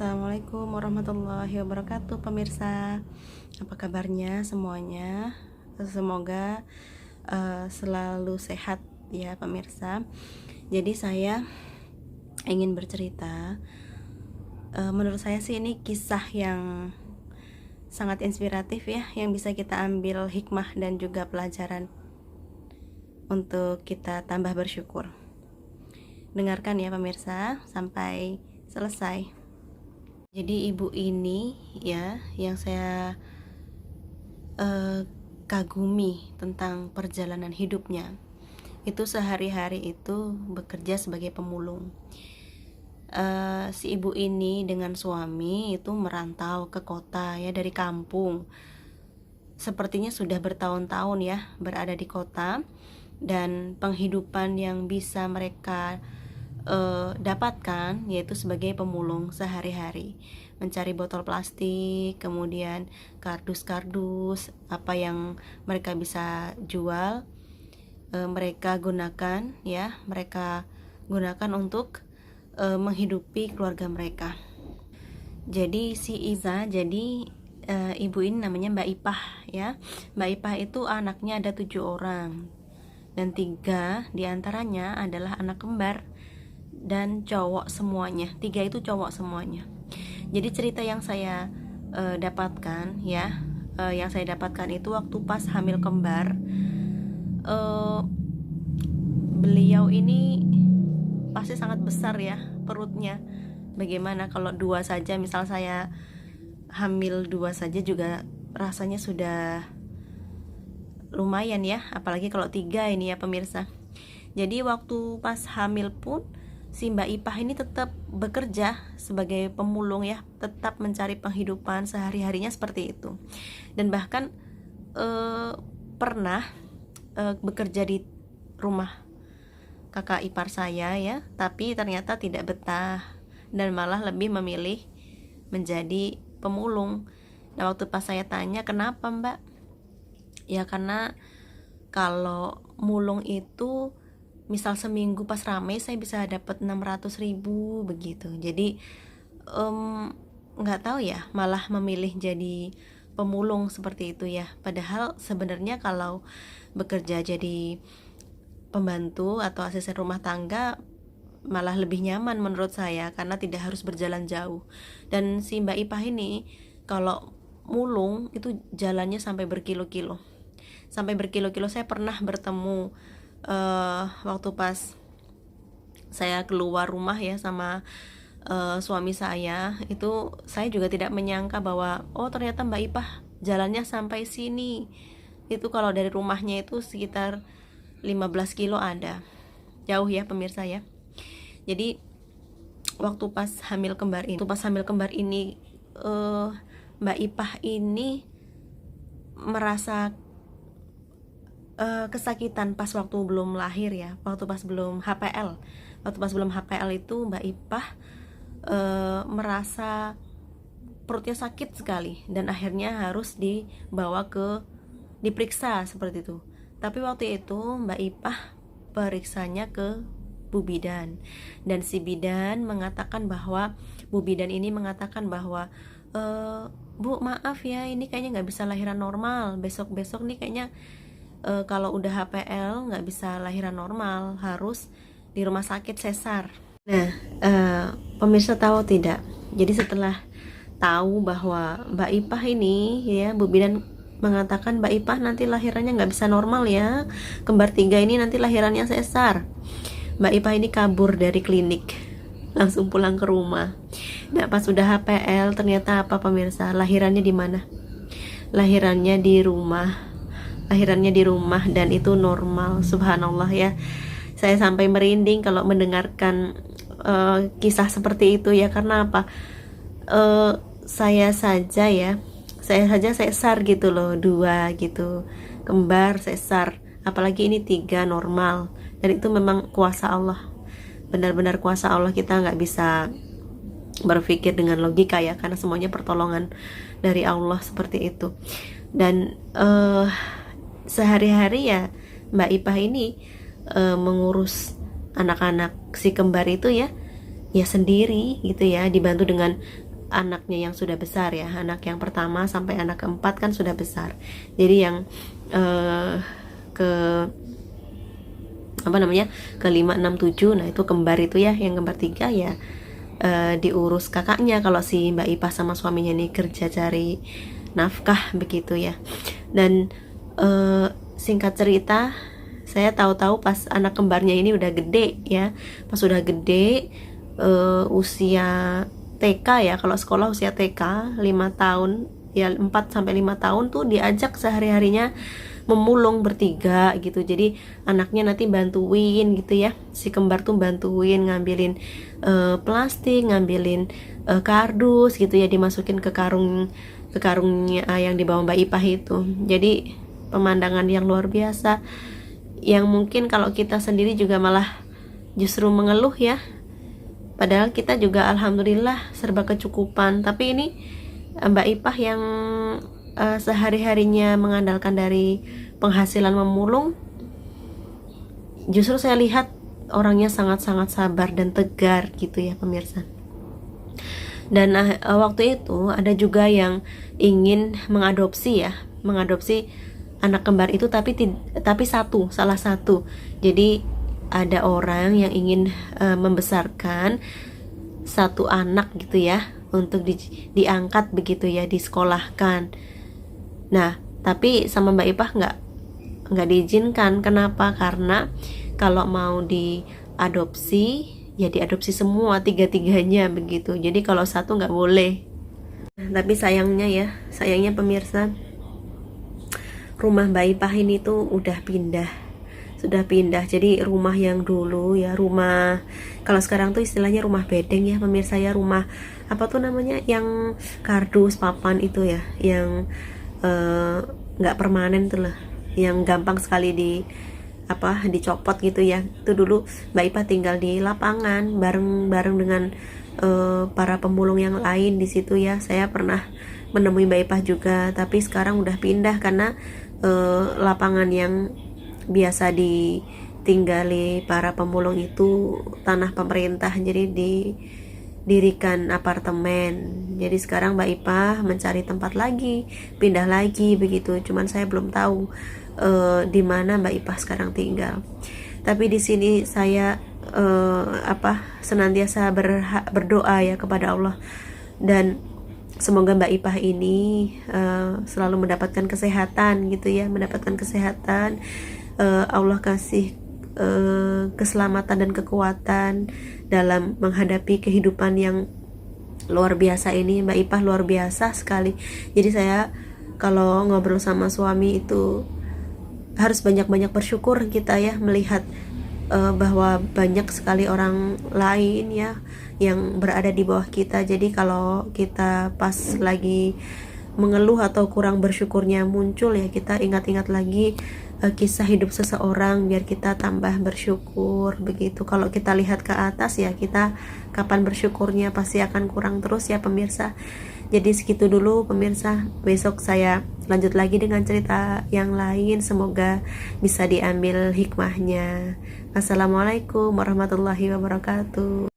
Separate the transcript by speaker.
Speaker 1: Assalamualaikum warahmatullahi wabarakatuh, pemirsa. Apa kabarnya semuanya? Semoga selalu sehat ya, pemirsa. Jadi saya ingin bercerita. Menurut saya sih ini kisah yang sangat inspiratif ya, yang bisa kita ambil hikmah dan juga pelajaran untuk kita tambah bersyukur. Dengarkan ya pemirsa sampai selesai. Jadi ibu ini ya yang saya kagumi tentang perjalanan hidupnya. Itu sehari-hari itu bekerja sebagai pemulung. Si ibu ini dengan suami itu merantau ke kota ya, dari kampung. Sepertinya sudah bertahun-tahun ya berada di kota, dan penghidupan yang bisa mereka dapatkan yaitu sebagai pemulung sehari-hari, mencari botol plastik, kemudian kardus-kardus, apa yang mereka bisa jual, mereka gunakan untuk menghidupi keluarga mereka. Jadi ibu ini namanya Mbak Ipah ya. Mbak Ipah itu anaknya ada 7 orang, dan 3 diantaranya adalah anak kembar dan cowok semuanya. 3 itu cowok semuanya. Jadi cerita yang saya dapatkan ya, yang saya dapatkan itu waktu pas hamil kembar, beliau ini pasti sangat besar ya perutnya. Bagaimana kalau 2 saja, misal saya hamil 2 saja juga rasanya sudah lumayan ya, apalagi kalau 3 ini ya pemirsa. Jadi waktu pas hamil pun si Mbak Ipah ini tetap bekerja sebagai pemulung ya, tetap mencari penghidupan sehari-harinya seperti itu. Dan bahkan pernah bekerja di rumah kakak ipar saya ya, tapi ternyata tidak betah dan malah lebih memilih menjadi pemulung. Nah waktu pas saya tanya, kenapa Mbak? Ya karena kalau mulung itu misal seminggu pas rame saya bisa dapat 600.000 begitu. Jadi nggak tahu ya, malah memilih jadi pemulung seperti itu ya. Padahal sebenarnya kalau bekerja jadi pembantu atau asisten rumah tangga malah lebih nyaman menurut saya, karena tidak harus berjalan jauh. Dan si Mbak Ipah ini kalau mulung itu jalannya sampai berkilo-kilo. Saya pernah bertemu waktu pas saya keluar rumah ya sama suami saya. Itu saya juga tidak menyangka bahwa ternyata Mbak Ipah jalannya sampai sini. Itu kalau dari rumahnya itu sekitar 15 kilo ada. Jauh ya pemirsa ya. Jadi waktu pas hamil kembar ini Mbak Ipah ini merasa kesakitan pas waktu belum lahir ya, waktu pas belum HPL itu Mbak Ipah merasa perutnya sakit sekali, dan akhirnya harus diperiksa seperti itu. Tapi waktu itu Mbak Ipah periksanya ke Bu Bidan, dan si Bidan mengatakan bahwa Bu maaf ya, ini kayaknya nggak bisa lahiran normal, besok nih kayaknya kalau udah HPL nggak bisa lahiran normal, harus di rumah sakit sesar. Nah pemirsa tahu tidak, jadi setelah tahu bahwa Mbak Ipah ini ya, Bu Bidan mengatakan Mbak Ipah nanti lahirannya nggak bisa normal ya, kembar 3 ini nanti lahirannya sesar. Mbak Ipah ini kabur dari klinik, langsung pulang ke rumah. Nah pas sudah HPL ternyata apa pemirsa, lahirannya di mana? Lahirannya di rumah, dan itu normal. Subhanallah ya, saya sampai merinding kalau mendengarkan kisah seperti itu ya. Karena apa? Saya saja sesar gitu loh, 2 gitu kembar sesar, apalagi ini 3 normal. Dan itu memang kuasa Allah, benar-benar kuasa Allah. Kita nggak bisa berpikir dengan logika ya, karena semuanya pertolongan dari Allah seperti itu. Dan sehari-hari ya Mbak Ipah ini mengurus anak-anak si kembar itu ya sendiri gitu ya, dibantu dengan anaknya yang sudah besar ya, anak yang pertama sampai anak keempat kan sudah besar. Jadi yang ke apa namanya ke 5, 6, 7, nah itu kembar itu ya, yang kembar 3 ya diurus kakaknya kalau si Mbak Ipah sama suaminya nih kerja cari nafkah begitu ya. Dan singkat cerita, saya tahu-tahu pas anak kembarnya ini udah gede ya, pas udah gede usia TK ya, kalau sekolah usia TK 5 tahun ya, 4 sampai 5 tahun tuh diajak sehari-harinya memulung bertiga gitu. Jadi anaknya nanti bantuin gitu ya, si kembar tuh bantuin ngambilin plastik, ngambilin kardus gitu ya, dimasukin ke karungnya yang dibawa Mbak Ipah itu. Jadi pemandangan yang luar biasa, yang mungkin kalau kita sendiri juga malah justru mengeluh ya, padahal kita juga alhamdulillah serba kecukupan. Tapi ini Mbak Ipah yang sehari-harinya mengandalkan dari penghasilan memulung, justru saya lihat orangnya sangat-sangat sabar dan tegar gitu ya pemirsa. Dan waktu itu ada juga yang ingin mengadopsi anak kembar itu, tapi salah satu. Jadi ada orang yang ingin membesarkan satu anak gitu ya, untuk diangkat begitu ya, disekolahkan. Nah, tapi sama Mbak Ipah nggak diizinkan. Kenapa? Karena kalau mau diadopsi ya diadopsi semua, tiga-tiganya begitu. Jadi kalau satu nggak boleh. Tapi sayangnya pemirsa, rumah Mbak Ipah ini tuh sudah pindah. Jadi rumah yang dulu ya, rumah kalau sekarang tuh istilahnya rumah bedeng ya pemirsa ya, rumah apa tuh namanya, yang kardus papan itu ya, yang nggak permanen tuh lah, yang gampang sekali dicopot gitu ya. Itu dulu Mbak Ipah tinggal di lapangan bareng dengan para pemulung yang lain di situ ya. Saya pernah menemui Mbak Ipah juga, tapi sekarang udah pindah karena lapangan yang biasa ditinggali para pemulung itu tanah pemerintah, jadi dirikan apartemen. Jadi sekarang Mbak Ipah mencari tempat lagi, pindah lagi begitu. Cuman saya belum tahu di mana Mbak Ipah sekarang tinggal. Tapi di sini saya senantiasa berdoa ya kepada Allah, dan semoga Mbak Ipah ini selalu mendapatkan kesehatan gitu ya, Allah kasih keselamatan dan kekuatan dalam menghadapi kehidupan yang luar biasa ini. Mbak Ipah luar biasa sekali. Jadi saya kalau ngobrol sama suami itu harus banyak-banyak bersyukur kita ya, melihat bahwa banyak sekali orang lain ya yang berada di bawah kita. Jadi kalau kita pas lagi mengeluh atau kurang bersyukurnya muncul ya, kita ingat-ingat lagi kisah hidup seseorang biar kita tambah bersyukur begitu. Kalau kita lihat ke atas ya, kita kapan bersyukurnya pasti akan kurang terus ya pemirsa. Jadi segitu dulu pemirsa, besok saya lanjut lagi dengan cerita yang lain, semoga bisa diambil hikmahnya. Assalamualaikum warahmatullahi wabarakatuh.